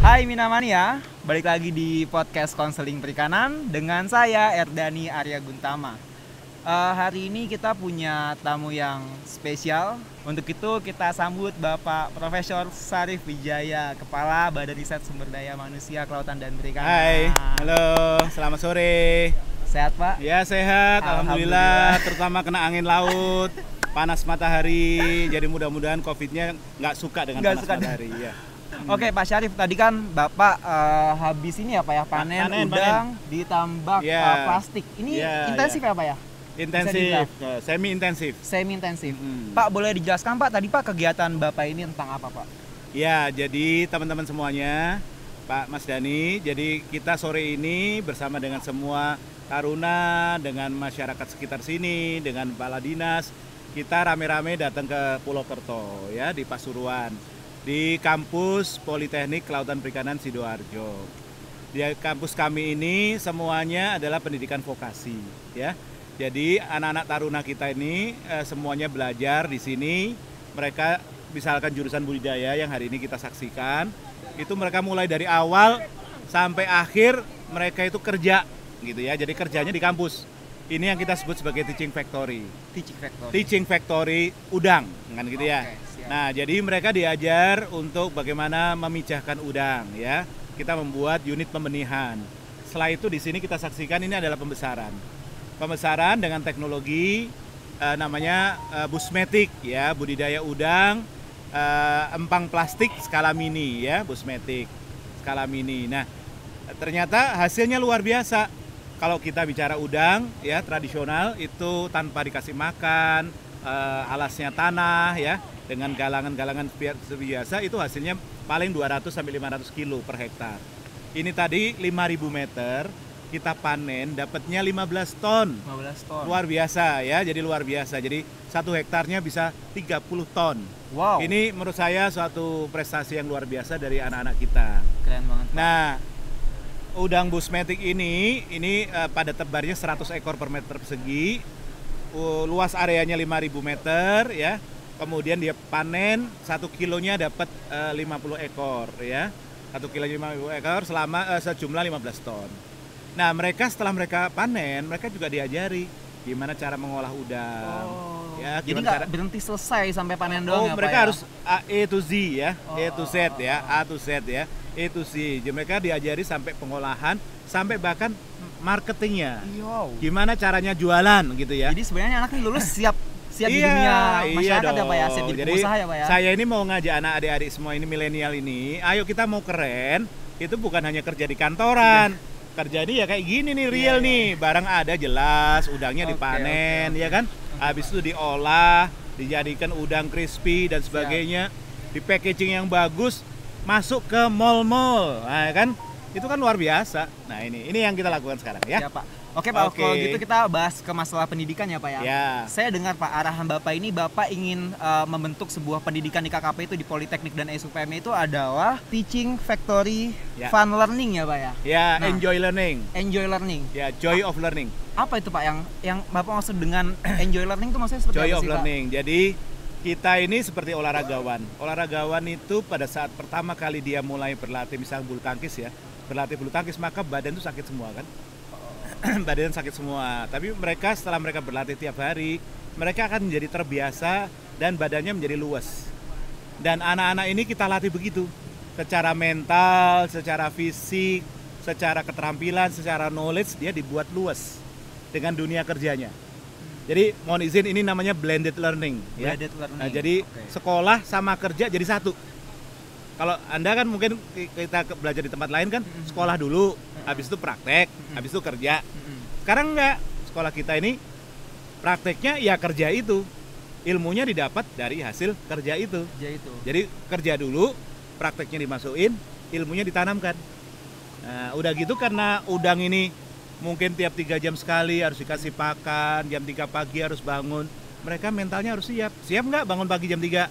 Hai Minamania, balik lagi di podcast Konseling Perikanan dengan saya Erdani Arya Guntama. Hari ini kita punya tamu yang spesial. Untuk itu kita sambut Bapak Profesor Sarif Wijaya, Kepala Badan Riset Sumber Daya Manusia Kelautan dan Perikanan. Hai, halo, selamat sore. Sehat Pak? Ya sehat, alhamdulillah. Terutama kena angin laut, panas matahari. Jadi mudah-mudahan COVID-nya nggak suka dengan panas matahari. Ya. Oke Pak Syarif, tadi kan Bapak habis ini ya Pak ya, panen udang di tambak plastik. Ini intensif ya Pak ya? Intensif, semi-intensif. Semi-intensif. Pak boleh dijelaskan Pak, tadi Pak kegiatan Bapak ini tentang apa Pak? Ya, jadi teman-teman semuanya, Pak Mas Dani, jadi kita sore ini bersama dengan semua taruna, dengan masyarakat sekitar sini, dengan kepala dinas, kita rame-rame datang ke Pulau Kerto ya, di Pasuruan, di kampus Politeknik Kelautan Perikanan Sidoarjo. Di kampus kami ini semuanya adalah pendidikan vokasi ya. Jadi anak-anak taruna kita ini semuanya belajar di sini. Mereka misalkan jurusan budidaya yang hari ini kita saksikan, itu mereka mulai dari awal sampai akhir mereka itu kerja gitu ya. Jadi kerjanya di kampus. Ini yang kita sebut sebagai teaching factory. Teaching factory udang kan gitu ya. Nah, jadi mereka diajar untuk bagaimana memijahkan udang ya. Kita membuat unit pembenihan. Setelah itu di sini kita saksikan ini adalah pembesaran. Pembesaran dengan teknologi namanya busmetik ya, budidaya udang empang plastik skala mini ya, busmetik skala mini. Nah, ternyata hasilnya luar biasa. Kalau kita bicara udang ya tradisional itu tanpa dikasih makan, alasnya tanah ya, dengan galangan-galangan biasa itu hasilnya paling 200 sampai 500 kilo per hektar. Ini tadi 5.000 meter kita panen dapatnya 15 ton. 15 ton. Luar biasa ya, jadi luar biasa. Jadi 1 hektarnya bisa 30 ton. Wow. Ini menurut saya suatu prestasi yang luar biasa dari anak-anak kita. Keren banget. Nah, udang busmetik ini pada tebarnya 100 ekor per meter persegi. Luas areanya 5.000 meter ya. Kemudian dia panen 1 kilonya dapat 50 ekor ya. 1 kilo 50 ekor selama sejumlah 15 ton. Nah, mereka setelah mereka panen, mereka juga diajari gimana cara mengolah udang. Ya, jadi nggak berhenti selesai sampai panen doang ya, mereka Pak, harus A to Z ya, A to Z ya, A to Z ya, A to Z. Jadi mereka diajari sampai pengolahan, sampai bahkan marketingnya. Gimana caranya jualan gitu ya. Jadi sebenarnya anak ini lulus siap di dunia masyarakat ya Pak ya, siap jadi pengusaha ya Pak ya. Saya ini mau ngajak anak adik-adik semua ini milenial ini, ayo kita mau keren, itu bukan hanya kerja di kantoran. Kerja ini ya kayak gini nih, real nih, barang ada jelas, udangnya dipanen ya kan, habis itu diolah, dijadikan udang crispy dan sebagainya, di packaging yang bagus, masuk ke mall-mall, nah kan, itu kan luar biasa. Nah ini yang kita lakukan sekarang ya. Ya Pak. Oke Pak, kalau gitu kita bahas ke masalah pendidikan ya Pak ya. Saya dengar Pak, arahan Bapak ini Bapak ingin membentuk sebuah pendidikan di KKP itu di Politeknik dan SUPM itu adalah Teaching Factory Fun Learning ya Pak ya? Ya, enjoy learning. Enjoy learning. Ya, joy of learning. Apa itu Pak yang Bapak maksud dengan enjoy learning itu maksudnya seperti joy apa sih Pak? Joy of learning. Jadi kita ini seperti olaragawan. Olaragawan itu pada saat pertama kali dia mulai berlatih misalnya bulu tangkis ya, berlatih bulu tangkis maka badan itu sakit semua kan. Badan sakit semua, tapi mereka setelah mereka berlatih tiap hari, mereka akan menjadi terbiasa dan badannya menjadi luas. Dan anak-anak ini kita latih begitu, secara mental, secara fisik, secara keterampilan, secara knowledge dia dibuat luas dengan dunia kerjanya. Jadi mohon izin ini namanya blended learning ya. Nah, jadi sekolah sama kerja jadi satu. Kalau Anda kan mungkin kita belajar di tempat lain kan sekolah dulu, habis itu praktek, habis itu kerja. Sekarang enggak, sekolah kita ini prakteknya ya kerja itu. Ilmunya didapat dari hasil kerja itu. Jadi kerja dulu, prakteknya dimasukin, ilmunya ditanamkan. Nah, udah gitu karena udang ini mungkin tiap 3 jam sekali harus dikasih pakan, jam 3 pagi harus bangun. Mereka mentalnya harus siap. Siap nggak bangun pagi jam 3?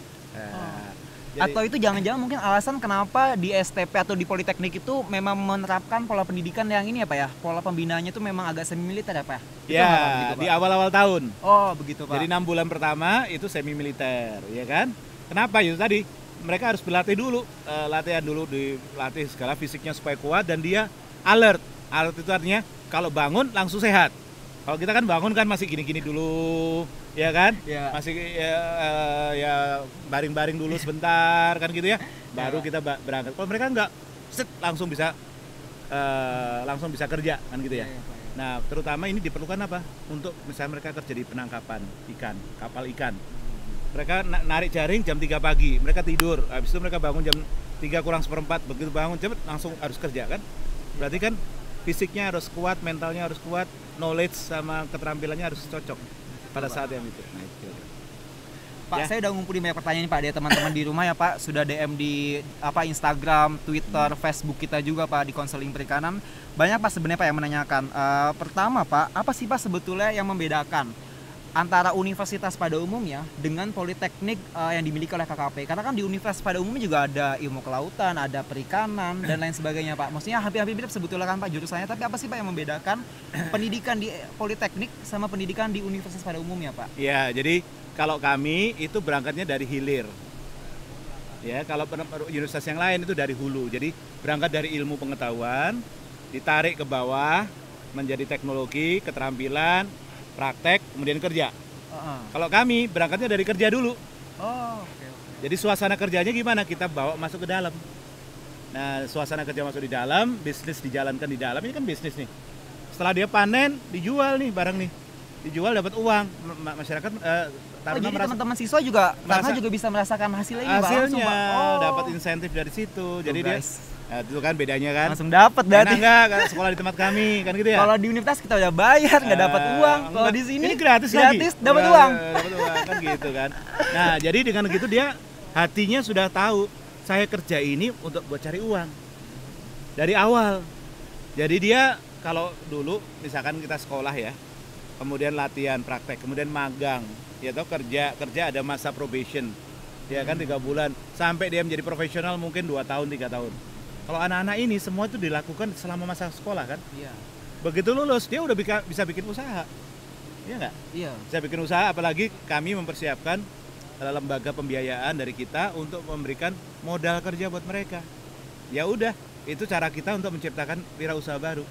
Jadi, atau itu jangan-jangan mungkin alasan kenapa di STP atau di Politeknik itu memang menerapkan pola pendidikan yang ini ya Pak ya, pola pembinaannya itu memang agak semi militer ya Pak? Ya, gitu, Pak? Di awal-awal tahun. Oh begitu Pak. Jadi 6 bulan pertama itu semi militer, ya kan? Kenapa? Itu tadi mereka harus berlatih dulu, latihan dulu, dilatih segala fisiknya supaya kuat dan dia alert. Alert itu artinya kalau bangun langsung sehat. Kalau kita kan bangun kan masih gini-gini dulu, ya kan? Ya. Masih ya baring-baring dulu sebentar kan gitu ya. Baru kita berangkat. Kalau mereka enggak, set langsung bisa kerja kan gitu ya. Iya, Pak, ya. Nah, terutama ini diperlukan apa? Untuk misalnya mereka kerja di penangkapan ikan, kapal ikan. Mereka narik jaring jam 3 pagi, mereka tidur. Habis itu mereka bangun jam 3 kurang seperempat, begitu bangun cepet langsung harus kerja kan? Berarti kan fisiknya harus kuat, mentalnya harus kuat, knowledge sama keterampilannya harus cocok pada saat yang itu. Nah, itu. Pak, Ya. saya udah ngumpulin banyak pertanyaan nih Pak dari teman-teman di rumah ya Pak. Sudah DM di Instagram, Twitter, Facebook kita juga Pak di Konseling Perikanan. Banyak Pak sebenarnya Pak yang menanyakan. Pertama Pak, apa sih Pak sebetulnya yang membedakan antara universitas pada umumnya dengan politeknik yang dimiliki oleh KKP? Karena kan di universitas pada umumnya juga ada ilmu kelautan, ada perikanan dan lain sebagainya Pak. Maksudnya hampir-hampir mirip sebetulnya kan Pak jurusannya, tapi apa sih Pak yang membedakan pendidikan di politeknik sama pendidikan di universitas pada umumnya Pak? Ya, jadi kalau kami itu berangkatnya dari hilir. Ya, kalau universitas yang lain itu dari hulu. Jadi berangkat dari ilmu pengetahuan, ditarik ke bawah menjadi teknologi, keterampilan, praktek, kemudian kerja. Kalau kami berangkatnya dari kerja dulu. Oh, oke. Jadi suasana kerjanya gimana? Kita bawa masuk ke dalam. Nah, suasana kerja masuk di dalam, bisnis dijalankan di dalam. Ini kan bisnis nih. Setelah dia panen, dijual nih barang nih. Dijual dapat uang. Masyarakat Jadi teman-teman siswa juga karena juga bisa merasakan hasilnya ini Pak, langsung, hasilnya Pak. dapat insentif dari situ. Jadi dia itu kan bedanya kan. langsung dapat berarti. Enak nggak sekolah di tempat kami kan gitu ya? Kalau di universitas kita udah bayar nggak dapat uang. Kalau di sini ini gratis dapat uang. Dapat uang kan gitu kan. Nah, jadi dengan gitu dia hatinya sudah tahu saya kerja ini untuk buat cari uang. Dari awal. Jadi dia kalau dulu misalkan kita sekolah ya, kemudian latihan praktek, kemudian magang, ya toh kerja ada masa probation, ya kan 3 bulan, sampai dia menjadi profesional mungkin 2 tahun 3 tahun. Kalau anak-anak ini semua itu dilakukan selama masa sekolah kan, Iya. begitu lulus dia udah bisa bikin usaha, ya nggak? Iya. Bisa bikin usaha, apalagi kami mempersiapkan lembaga pembiayaan dari kita untuk memberikan modal kerja buat mereka. Ya udah, itu cara kita untuk menciptakan wirausaha baru.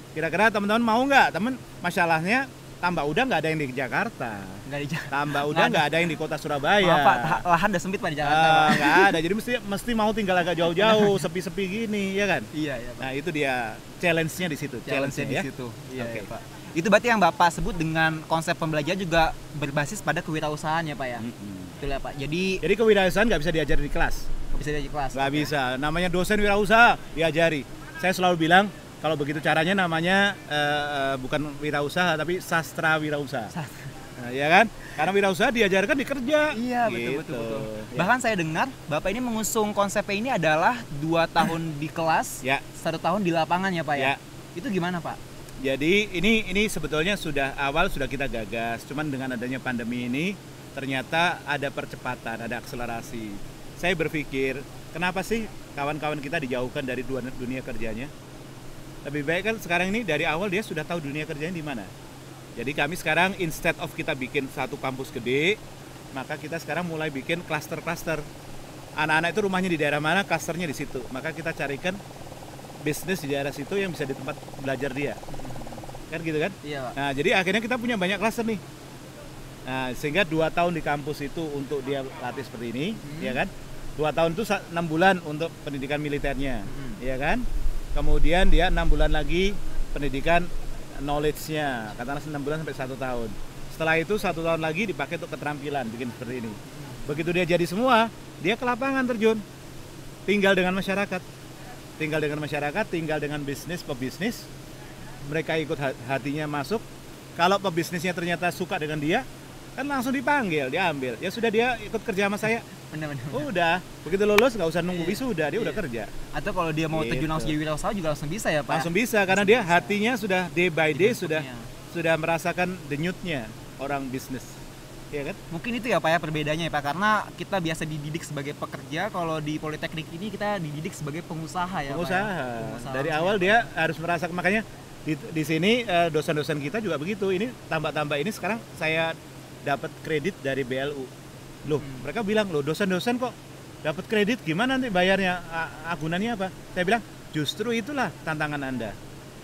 Kira-kira teman-teman mau nggak? Masalahnya tambak udang nggak ada yang di Jakarta. Nggak di Jakarta. Tambak udang nggak ada yang di kota Surabaya. Maaf Pak, lahan udah sempit Pak di Jakarta Pak. Nggak ada. Jadi mesti mau tinggal agak jauh-jauh, sepi-sepi gini, ya kan? Iya Pak. Nah itu dia challenge-nya di situ. Challenge-nya di ya. situ. Iya Oke. Pak. Itu berarti yang Bapak sebut dengan konsep pembelajaran juga berbasis pada kewirausahaan ya Pak ya. Betul ya Pak. Jadi Kewirausahaan nggak bisa diajari di kelas. bisa di kelas. Nggak bisa. Namanya dosen wirausaha diajari. Saya selalu bilang kalau begitu caranya namanya bukan wirausaha tapi sastra wirausaha. Nah, ya kan? Karena wirausaha diajarkan di kerja. Iya gitu. betul. Ya. Bahkan saya dengar Bapak ini mengusung konsepnya ini adalah 2 tahun di kelas, Ya. 1 tahun di lapangan ya Pak ya. Ya. Itu gimana Pak? Jadi ini sebetulnya sudah kita gagas. Cuman dengan adanya pandemi ini ternyata ada percepatan, ada akselerasi. Saya berpikir, kenapa sih kawan-kawan kita dijauhkan dari dunia kerjanya? Lebih baik kan sekarang ini dari awal dia sudah tahu dunia kerjanya di mana. Jadi kami sekarang instead of kita bikin satu kampus gede, maka kita sekarang mulai bikin klaster-klaster. Anak-anak itu rumahnya di daerah mana, klasternya di situ. Maka kita carikan bisnis di daerah situ yang bisa di tempat belajar dia. Kan gitu kan? Iya Pak. Nah, jadi akhirnya kita punya banyak klaster nih. Nah, sehingga 2 tahun di kampus itu untuk dia latih seperti ini, ya kan? 2 tahun itu 6 bulan untuk pendidikan militernya, ya kan? Kemudian dia 6 bulan lagi pendidikan knowledge-nya, katakanlah 6 bulan sampai 1 tahun. Setelah itu 1 tahun lagi dipakai untuk keterampilan, bikin seperti ini. Begitu dia jadi semua, dia ke lapangan terjun, tinggal dengan masyarakat, tinggal dengan pebisnis. Mereka ikut hatinya masuk. Kalau pebisnisnya ternyata suka dengan dia, kan langsung dipanggil, diambil. Ya sudah dia ikut kerja sama saya. Benar. Udah, begitu lulus nggak usah nunggu wisuda, dia udah kerja. Atau kalau dia mau terjun langsung jadi wirausaha juga langsung bisa ya Pak? Langsung bisa karena dia hatinya sudah day by day Dibentuknya. sudah merasakan denyutnya orang bisnis. Iya kan? Mungkin itu ya Pak ya perbedaannya ya Pak, karena kita biasa dididik sebagai pekerja, kalau di politeknik ini kita dididik sebagai pengusaha ya Pak. Pengusaha. Ya? Dari awal dia harus merasakan, makanya di sini dosen-dosen kita juga begitu. Ini tambah-tambah ini sekarang saya dapat kredit dari BLU. Loh, mereka bilang, loh dosen-dosen kok dapat kredit, gimana nanti bayarnya, agunannya apa? Saya bilang, justru itulah tantangan Anda.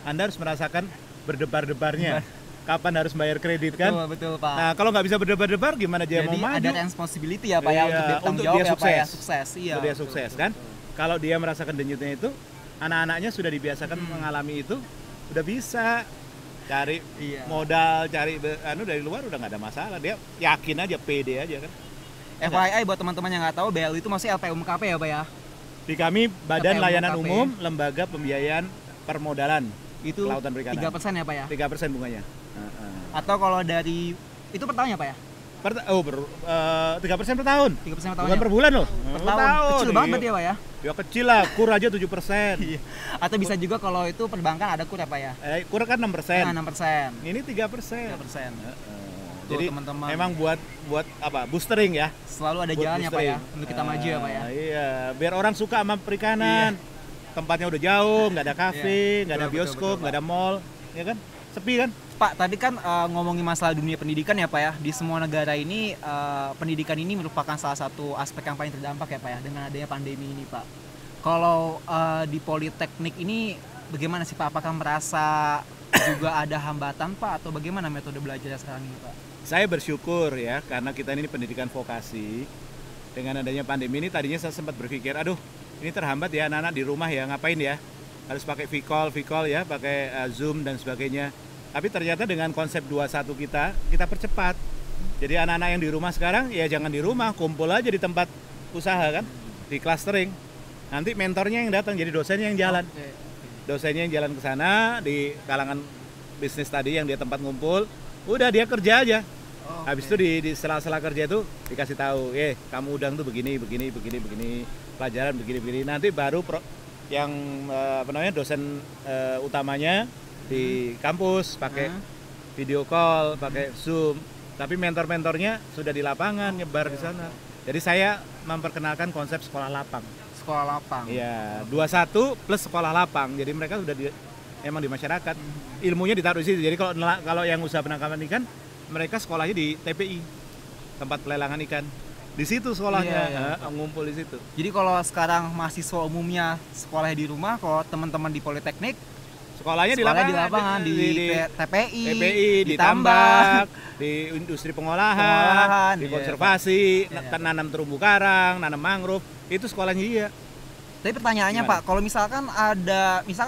Anda harus merasakan berdebar-debarnya. Kapan harus bayar kredit kan? Betul Pak. Nah, kalau nggak bisa berdebar-debar, gimana dia Jadi mau maju? ada responsibility ya Pak ya, untuk dia tanggung untuk jawab dia ya Pak ya, sukses. sukses. Iya. Untuk dia sukses kan? Kalau dia merasakan denyutnya itu, anak-anaknya sudah dibiasakan mengalami itu, udah bisa cari modal, cari dari luar udah nggak ada masalah. Dia yakin aja, pede aja kan. FYI buat teman-teman yang nggak tahu, BLU itu maksudnya LPUMKP ya Pak ya? Di kami Badan LPUMKP. Layanan Umum Lembaga Pembiayaan Permodalan Itu Kelautan Perikanan. 3% ya Pak ya? 3% bunganya. Atau kalau dari itu per tahun ya Pak ya? 3% per tahun. 3% per tahun. Bukan per bulan loh. Per tahun. Kecil banget berarti ya Pak ya? Ya kecil lah, kur aja 7%. Atau bisa juga kalau itu perbankan ada kur ya Pak ya? Kur kan 6%. Nah, 6%. Ini 3%. 3%. Tuh, Jadi teman-teman, memang buat apa? Boostering ya. selalu ada Buat jalan ya Pak ya, boostering. untuk kita maju ya Pak ya. Iya, biar orang suka sama perikanan. Tempatnya udah jauh, nggak ada kafe, nggak ada Betul, bioskop, betul, nggak ada mall, ya kan? Sepi kan? Pak, tadi kan ngomongin masalah dunia pendidikan ya Pak ya. Di semua negara ini pendidikan ini merupakan salah satu aspek yang paling terdampak ya Pak ya dengan adanya pandemi ini Pak. Kalau di Politeknik ini bagaimana sih Pak? Apakah merasa juga ada hambatan Pak atau bagaimana metode belajar sekarang ini Pak? Saya bersyukur ya karena kita ini pendidikan vokasi. Dengan adanya pandemi ini tadinya saya sempat berpikir, aduh ini terhambat ya anak-anak di rumah ya, ngapain ya? Harus pakai V-call ya, pakai Zoom dan sebagainya. Tapi ternyata dengan konsep 21 kita percepat. Jadi anak-anak yang di rumah sekarang ya jangan di rumah, kumpul aja di tempat usaha kan, di clustering. Nanti mentornya yang datang, jadi dosennya yang jalan. Dosennya yang jalan ke sana di kalangan bisnis tadi yang dia tempat ngumpul, udah dia kerja aja. Habis itu di sela-sela kerja itu dikasih tahu, kamu udang tuh begini, pelajaran begini. Nanti baru yang dosen utamanya di kampus pakai video call, pakai Zoom. Tapi mentor-mentornya sudah di lapangan nyebar di sana. Jadi saya memperkenalkan konsep sekolah lapang. Sekolah lapang. Iya, 21 plus sekolah lapang. Jadi mereka sudah emang di masyarakat. Ilmunya ditaruh di situ. Jadi kalau yang usaha penangkapan ikan, mereka sekolahnya di TPI, tempat pelelangan ikan. Di situ sekolahnya, ngumpul di situ. Jadi kalau sekarang mahasiswa umumnya sekolahnya di rumah, kalau teman-teman di Politeknik sekolahnya di lapangan, di TPI, di tambak, di industri pengolahan, di konservasi, nanam terumbu karang, nanam mangrove, itu sekolahnya dia. Tapi pertanyaannya Pak, kalau misalkan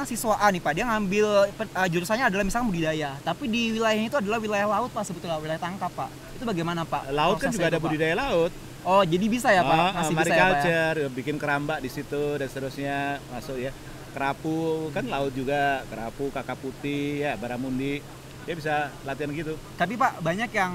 siswa A nih Pak, dia ngambil jurusannya adalah misalkan budidaya, tapi di wilayahnya itu adalah wilayah laut Pak, sebetulnya wilayah tangkap Pak. Itu bagaimana Pak? Laut kan juga ada budidaya laut. Oh, jadi bisa ya Pak? Masih bisa ya Pak ya? Bikin keramba di situ dan seterusnya masuk ya. Kerapu kan laut juga, kerapu, kakap putih, ya baramundi. Dia bisa latihan gitu. Tapi Pak, banyak yang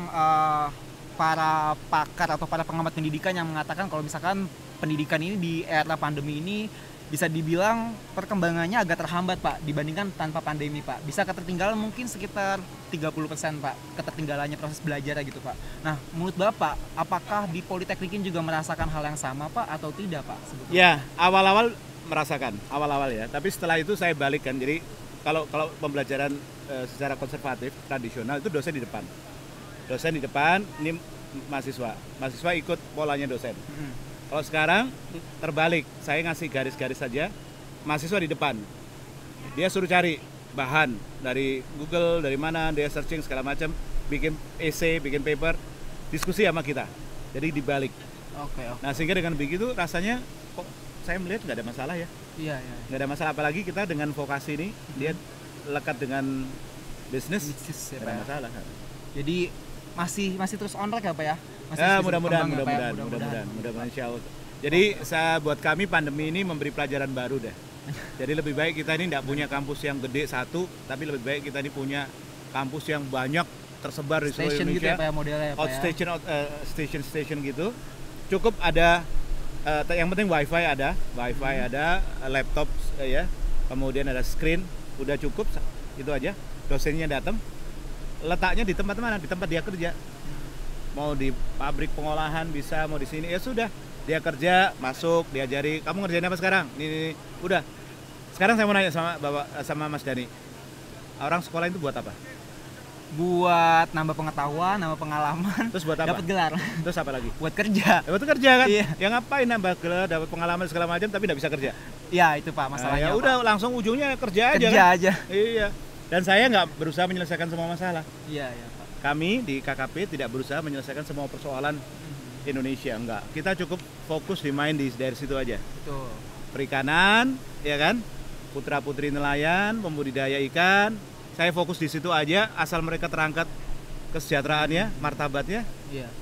para pakar atau para pengamat pendidikan yang mengatakan kalau misalkan pendidikan ini di era pandemi ini bisa dibilang perkembangannya agak terhambat Pak dibandingkan tanpa pandemi Pak. Bisa ketertinggalan mungkin sekitar 30% Pak ketertinggalannya proses belajar gitu Pak. Nah, menurut Bapak, apakah di Politeknik ini juga merasakan hal yang sama Pak atau tidak Pak sebetulnya? Ya, awal-awal merasakan, awal-awal ya. Tapi setelah itu saya balikkan. Jadi kalau pembelajaran secara konservatif, tradisional itu dosen di depan. Dosen di depan, ini mahasiswa ikut polanya dosen. Kalau sekarang terbalik, saya ngasih garis-garis saja, mahasiswa di depan. Dia suruh cari bahan dari Google, dari mana, dia searching segala macam, bikin essay, bikin paper, diskusi sama kita. Jadi dibalik. Oke. Nah sehingga dengan begitu rasanya kok saya melihat nggak ada masalah ya. Iya. Nggak ada masalah, apalagi kita dengan vokasi ini, dia lekat dengan bisnis, ya, nggak ada masalah. Jadi masih terus on track ya Pak ya? Mudah-mudahan insya Allah. Jadi buat kami pandemi ini memberi pelajaran baru deh. Jadi lebih baik kita ini tidak punya kampus yang gede satu, tapi lebih baik kita ini punya kampus yang banyak tersebar di seluruh Indonesia. Gitu ya Pak ya, modelnya ya Pak ya? Station gitu. Cukup ada, yang penting wifi ada, laptop ya, kemudian ada screen, udah cukup itu aja. Dosennya datang, letaknya di tempat mana? Di tempat dia kerja. Mau di pabrik pengolahan bisa, mau di sini ya sudah, dia kerja, masuk, diajari, kamu ngerjain apa sekarang? Ini udah. Sekarang saya mau nanya sama Mas Dani, orang sekolah itu buat apa? Buat nambah pengetahuan, nambah pengalaman, Terus buat apa? dapat gelar. Terus apa lagi? Buat kerja. Dapat kerja kan? Iya. Ya ngapain nambah gelar, dapat pengalaman segala macam tapi nggak bisa kerja. Ya itu Pak Nah, masalahnya. ya Pak. udah langsung ujungnya kerja aja Kerja kan? aja. Iya. Dan saya nggak berusaha menyelesaikan semua masalah. Iya Pak. Kami di KKP tidak berusaha menyelesaikan semua persoalan Indonesia, enggak. Kita cukup fokus di main dari situ aja. Betul. Perikanan, ya kan? Putra-putri nelayan, pembudidaya ikan. Saya fokus di situ aja, asal mereka terangkat kesejahteraannya, martabatnya. Iya.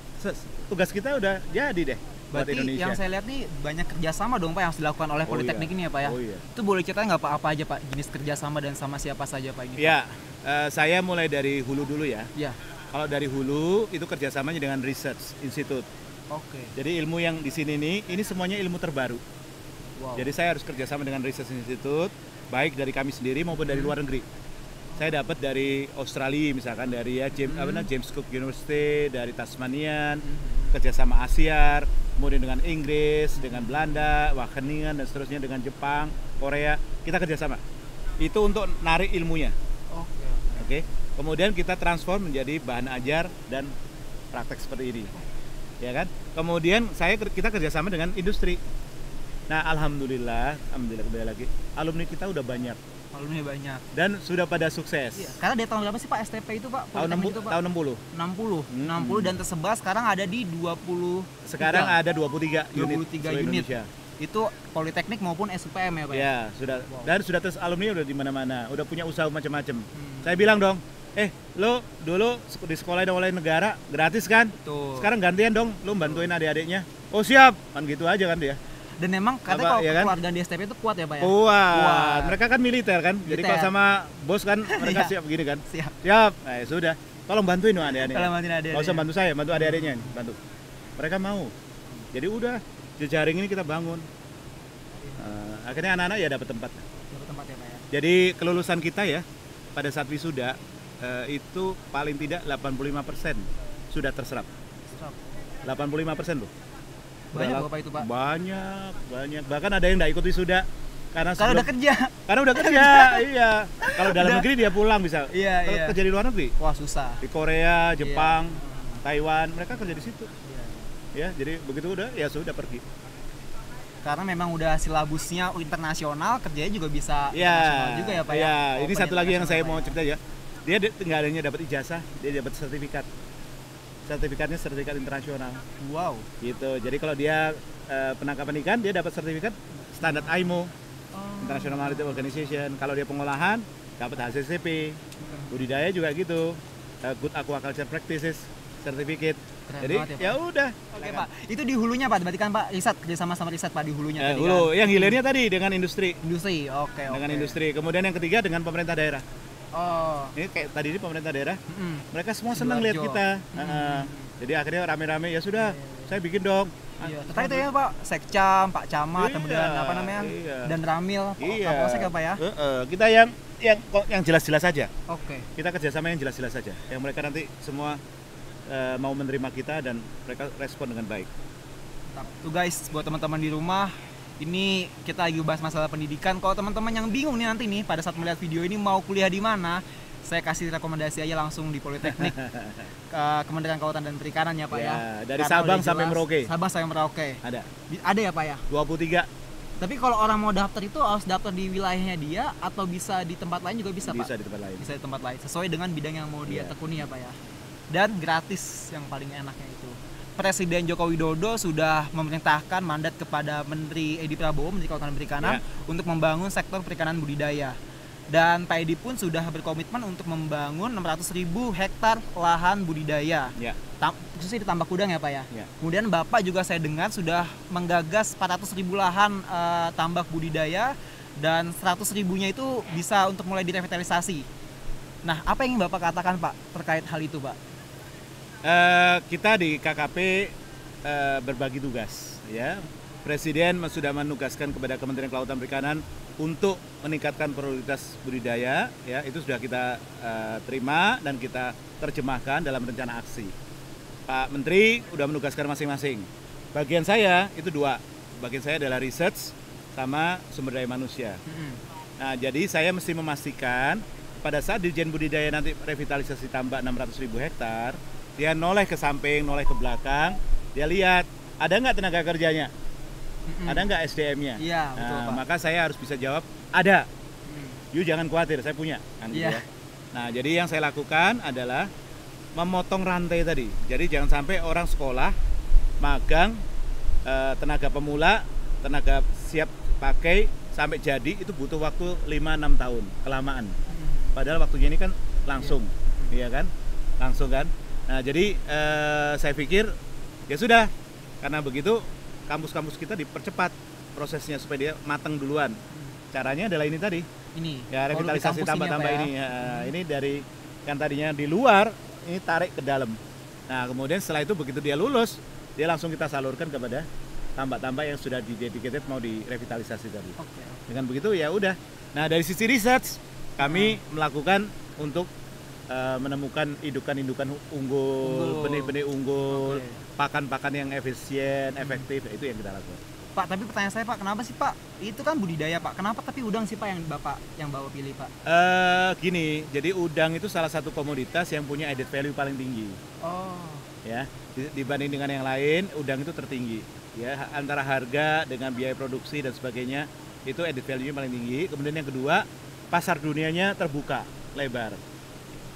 Tugas kita udah jadi deh buat Berarti Indonesia. yang saya lihat nih banyak kerjasama dong Pak yang harus dilakukan oleh Oh, Politeknik iya. ini ya Pak ya. Oh iya. Itu boleh ceritain nggak Pak apa aja Pak jenis kerjasama dan sama siapa saja Pak ini? Pak? Ya, saya mulai dari hulu dulu ya. Iya. Kalau dari hulu itu kerjasamanya dengan Research Institute. Oke. Jadi ilmu yang di sini nih, ini semuanya ilmu terbaru. Wow. Jadi saya harus kerjasama dengan Research Institute, baik dari kami sendiri maupun dari luar negeri. Saya dapat dari Australia misalkan, dari ya James Cook University, dari Tasmanian, kerjasama Asia, kemudian dengan Inggris, dengan Belanda, Wageningen dan seterusnya, dengan Jepang, Korea, kita kerjasama. Itu untuk narik ilmunya, Oke. oke? Kemudian kita transform menjadi bahan ajar dan praktek seperti ini, ya kan? Kemudian kita kerjasama dengan industri. Nah, alhamdulillah kembali lagi, alumni kita udah banyak Alumni banyak. dan sudah pada sukses. Iya. Karena dari tahun berapa sih Pak STP itu Pak? Tahun Politeknik itu, Pak? 60. 60. 60 dan tersebar sekarang ada di 20. Sekarang ada 23 unit 23 seluruh unit. Indonesia. Itu Politeknik maupun SUPM ya Pak? Ya, sudah. Wow. Dan sudah tes alumni udah di mana-mana, udah punya usaha macam-macam. Saya bilang dong, lo dulu di sekolah oleh negara gratis kan? Betul. Sekarang gantian dong, lo bantuin adik-adiknya. Oh siap, kan gitu aja kan dia. Dan memang katanya Apa, kalau ya kan? keluarga di STP itu kuat ya Pak ya? Kuat. Mereka kan militer kan, jadi kalau Militer. sama bos kan mereka Iya. siap begini kan. Siap. Siap, sudah. Tolong bantuin dong adik-adik. Kalau bantuin adik-adik. Nggak usah bantu saya, bantu adik-adiknya, bantu. Mereka mau. Jadi udah, jejaring ini kita bangun. Akhirnya anak-anak ya dapat tempat. Dapat tempat ya Pak ya? Jadi kelulusan kita ya pada saat wisuda itu paling tidak 85% sudah terserap. Stop. 85% loh. Banyak Bapak itu Pak? Banyak. Bahkan ada yang nggak ikut wisuda karena Kalau udah kerja. karena udah kerja. Iya. Kalau dalam negeri dia pulang bisa. Iya, Kalau iya. kerja di luar negeri, Wah susah. di Korea, Jepang, Iya. Taiwan, mereka kerja di situ. Iya. Ya, jadi begitu udah ya sudah pergi. Karena memang udah silabusnya internasional, kerjanya juga bisa Ya, internasional juga ya Pak ya? ya. Ini Open satu lagi yang saya internasional, mau Pak, cerita ya. Dia nggak adanya dapat ijazah, dia dapat sertifikat. Sertifikatnya sertifikat internasional. Wow. Gitu. Jadi kalau dia penangkapan ikan, dia dapat sertifikat standar IMO, International Maritime Organization. Kalau dia pengolahan, dapat HACCP. Budidaya juga gitu. Good Aquaculture Practices Certificate. Keren Jadi banget ya udah. Oke Pak, itu di hulunya Pak, berarti kan Pak riset, kerjasama sama riset Pak di hulunya tadi Hulu. kan? Yang hilirnya tadi dengan industri. Industri, oke. Dengan industri. Kemudian yang ketiga dengan pemerintah daerah. Oh. Ini kayak tadi ini pemerintah daerah. Mm-mm. Mereka semua senang lihat Sidoarjo. kita. Jadi akhirnya rame-rame ya sudah, saya bikin dong. Iya, terkait itu ya Pak, Sekcam, Pak Camat, Iya, kemudian apa namanya? iya. Dan Ramil, Iya. Kapolsek ya Pak ya? Kita yang jelas-jelas saja. Oke. Kita kerjasama yang jelas-jelas saja. Yang mereka nanti semua mau menerima kita dan mereka respon dengan baik. Mantap. Tuh guys, buat teman-teman di rumah, ini kita lagi bahas masalah pendidikan. Kalau teman-teman yang bingung nih nanti nih pada saat melihat video ini mau kuliah di mana, saya kasih rekomendasi aja langsung di Politeknik Kementerian Kelautan dan Perikanan ya Pak ya. Ya, dari Karena Sabang udah sampai jelas, Merauke. Sabang sampai Merauke. Ada Ada ya Pak ya? 23 Tapi kalau orang mau daftar itu harus daftar di wilayahnya dia atau bisa di tempat lain juga bisa, bisa Pak? di tempat lain. Bisa di tempat lain sesuai dengan bidang yang mau dia Iya. tekuni ya Pak ya. Dan gratis yang paling enaknya itu. Presiden Joko Widodo sudah memerintahkan mandat kepada Menteri Edi Prabowo, Menteri Kelautan dan Perikanan, untuk membangun sektor perikanan budidaya. Dan Pak Edi pun sudah berkomitmen untuk membangun 600.000 hektar lahan budidaya. Ya. Khususnya di Tambak Udang ya Pak ya. Ya. Kemudian Bapak juga saya dengar sudah menggagas 400.000 lahan tambak budidaya dan 100.000-nya itu bisa untuk mulai direvitalisasi. Nah, apa yang ingin Bapak katakan Pak terkait hal itu Pak? Kita di KKP berbagi tugas, ya. Presiden sudah menugaskan kepada Kementerian Kelautan Perikanan untuk meningkatkan prioritas budidaya, ya. Itu sudah kita terima dan kita terjemahkan dalam rencana aksi. Pak Menteri sudah menugaskan masing-masing. Bagian saya itu dua. Bagian saya adalah research sama sumber daya manusia. Nah, jadi saya mesti memastikan pada saat Dirjen Budidaya nanti revitalisasi tambak 600.000 hektar, dia noleh ke samping, noleh ke belakang, dia lihat ada nggak tenaga kerjanya, ada nggak SDM-nya. Iya, betul, Pak. Maka saya harus bisa jawab ada. You jangan khawatir, saya punya. Kan, gitu ya. Nah, jadi yang saya lakukan adalah memotong rantai tadi. Jadi jangan sampai orang sekolah, magang, tenaga pemula, tenaga siap pakai sampai jadi itu butuh waktu 5-6 tahun, kelamaan. Padahal waktunya ini kan langsung, iya kan? Langsung kan? Nah, jadi saya pikir ya sudah, karena begitu kampus-kampus kita dipercepat prosesnya supaya dia matang duluan. Caranya adalah ini tadi. Ini. Ya, revitalisasi tambak-tambak ini. Ya, ini dari yang tadinya di luar, ini tarik ke dalam. Nah, kemudian setelah itu begitu dia lulus, dia langsung kita salurkan kepada tambak-tambak yang sudah di-dedicated mau direvitalisasi tadi. Dengan begitu ya udah. Nah, dari sisi research kami melakukan untuk menemukan indukan-indukan unggul, benih-benih unggul, pakan-pakan yang efisien, efektif, itu yang kita lakukan. Pak, tapi pertanyaan saya Pak, kenapa sih Pak? Itu kan budidaya Pak, kenapa tapi udang sih Pak yang bawa pilih Pak? Gini, jadi udang itu salah satu komoditas yang punya added value paling tinggi. Ya, dibanding dengan yang lain, udang itu tertinggi. Ya, antara harga dengan biaya produksi dan sebagainya, itu added value-nya paling tinggi. Kemudian yang kedua, pasar dunianya terbuka, lebar.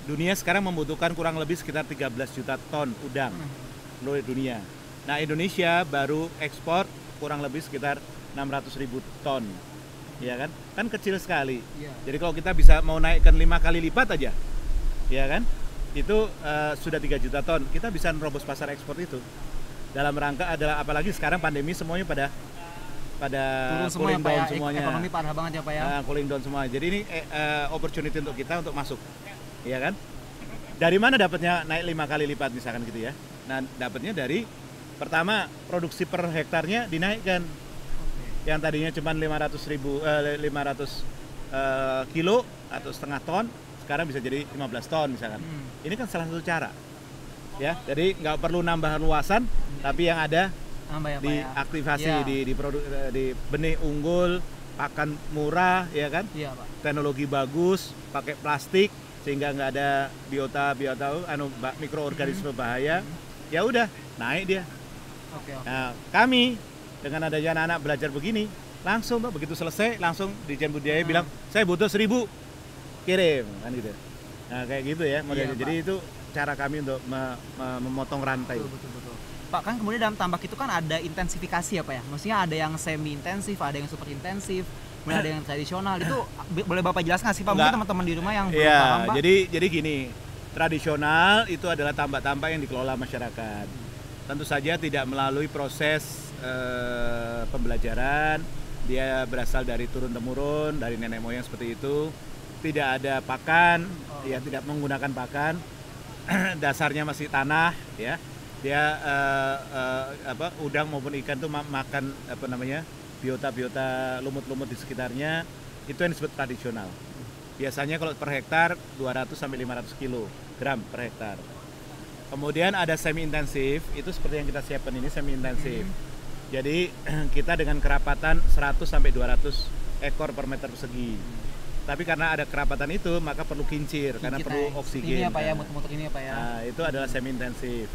Dunia sekarang membutuhkan kurang lebih sekitar 13 juta ton udang seluruh dunia. Nah, Indonesia baru ekspor kurang lebih sekitar 600.000 ton, ya kan? Kan kecil sekali. Jadi kalau kita bisa mau naikkan 5 kali lipat aja, ya kan? Itu sudah 3 juta ton. Kita bisa nerobos pasar ekspor itu. Dalam rangka adalah apalagi sekarang pandemi semuanya pada cooling down semuanya. Ekonomi parah banget ya Pak ya. Cooling down semua. Jadi ini opportunity untuk kita untuk masuk, ya kan? Dari mana dapatnya naik 5 kali lipat misalkan gitu ya? Nah, dapatnya dari pertama produksi per hektarnya dinaikkan. Yang tadinya cuma 500 kilo atau setengah ton, sekarang bisa jadi 15 ton misalkan. Ini kan salah satu cara. Ya, jadi nggak perlu nambah luasan, tapi yang ada diaktifasi di benih unggul, pakan murah, ya kan? Iya, Pak. Teknologi bagus, pakai plastik sehingga nggak ada mikroorganisme bahaya. Ya udah, naik dia. Nah, kami dengan adanya anak-anak belajar begini, langsung Pak, begitu selesai langsung Dirjen Budidaya bilang, saya butuh 1.000, kirim, kan gitu. Nah, kayak gitu ya modelnya. Jadi itu cara kami untuk memotong rantai. Betul. Pak, kan kemudian dalam tambak itu kan ada intensifikasi ya Pak ya? Maksudnya ada yang semi intensif, ada yang super intensif, kemudian ada yang tradisional. Itu boleh Bapak jelaskan sih Pak? Mungkin teman-teman di rumah yang belum paham Pak. Jadi gini, tradisional itu adalah tambak-tambak yang dikelola masyarakat. Tentu saja tidak melalui proses pembelajaran, dia berasal dari turun-temurun, dari nenek moyang seperti itu. Tidak ada pakan, ya tidak menggunakan pakan. Dasarnya masih tanah, ya. Dia udang maupun ikan itu makan biota lumut-lumut di sekitarnya, itu yang disebut tradisional. Biasanya kalau per hektar 200 sampai 500 kilogram per hektar. Kemudian ada semi intensif, itu seperti yang kita siapkan ini semi intensif. Jadi kita dengan kerapatan 100 sampai 200 ekor per meter persegi. Tapi karena ada kerapatan itu maka perlu kincir karena perlu oksigen. Ini apa ya, muter-muter ini apa ya? Nah, itu adalah semi intensif.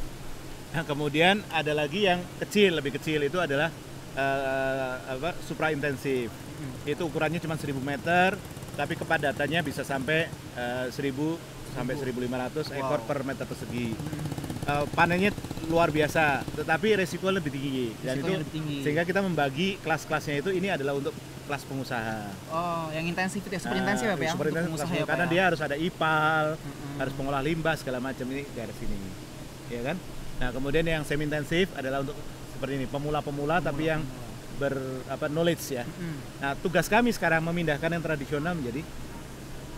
Nah, kemudian ada lagi yang kecil, lebih kecil, itu adalah supra intensif. Itu ukurannya cuma 1000 meter, tapi kepadatannya bisa sampai 1000 sampai 1.500 ekor per meter persegi. Panennya luar biasa, tetapi resiko lebih tinggi. Dan itu sehingga kita membagi kelas-kelasnya itu, ini adalah untuk kelas pengusaha. Yang intensif itu ya, super intensif ya Pak ya? Super intensif ya, karena dia harus ada IPAL, harus pengolah limbah segala macam, ini dari sini. Ya kan? Nah, kemudian yang semi intensif adalah untuk seperti ini, pemula-pemula tapi yang knowledge ya. Nah, tugas kami sekarang memindahkan yang tradisional menjadi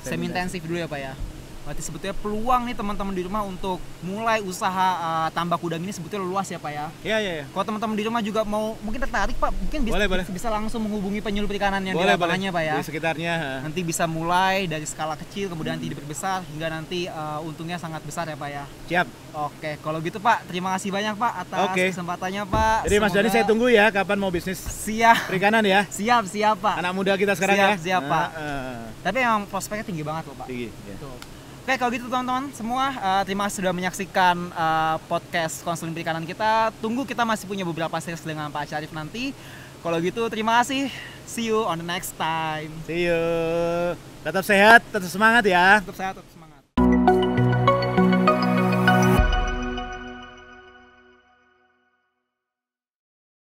semi intensif dulu ya Pak ya. Berarti sebetulnya peluang nih teman-teman di rumah untuk mulai usaha tambak udang ini sebetulnya luas ya Pak ya. Iya. Kalau teman-teman di rumah juga mau mungkin tertarik Pak, mungkin bisa langsung menghubungi penyuluh perikanan yang di lapangannya Pak ya. Di sekitarnya. Nanti bisa mulai dari skala kecil kemudian nanti diperbesar hingga nanti untungnya sangat besar ya Pak ya. Siap. Oke, kalau gitu Pak, terima kasih banyak Pak atas kesempatannya Pak. Jadi Mas Dani saya tunggu ya kapan mau bisnis perikanan ya. Siap Pak. Anak muda kita sekarang Siap Pak. Tapi emang prospeknya tinggi banget loh Pak. Tinggi. Ya. Tuh. Oke, kalau gitu teman-teman semua, terima kasih sudah menyaksikan podcast konseling perikanan kita. Tunggu, kita masih punya beberapa series dengan Pak Syarif nanti. Kalau gitu terima kasih. See you on the next time. See you. Tetap sehat, tetap semangat ya. Tetap sehat, tetap semangat.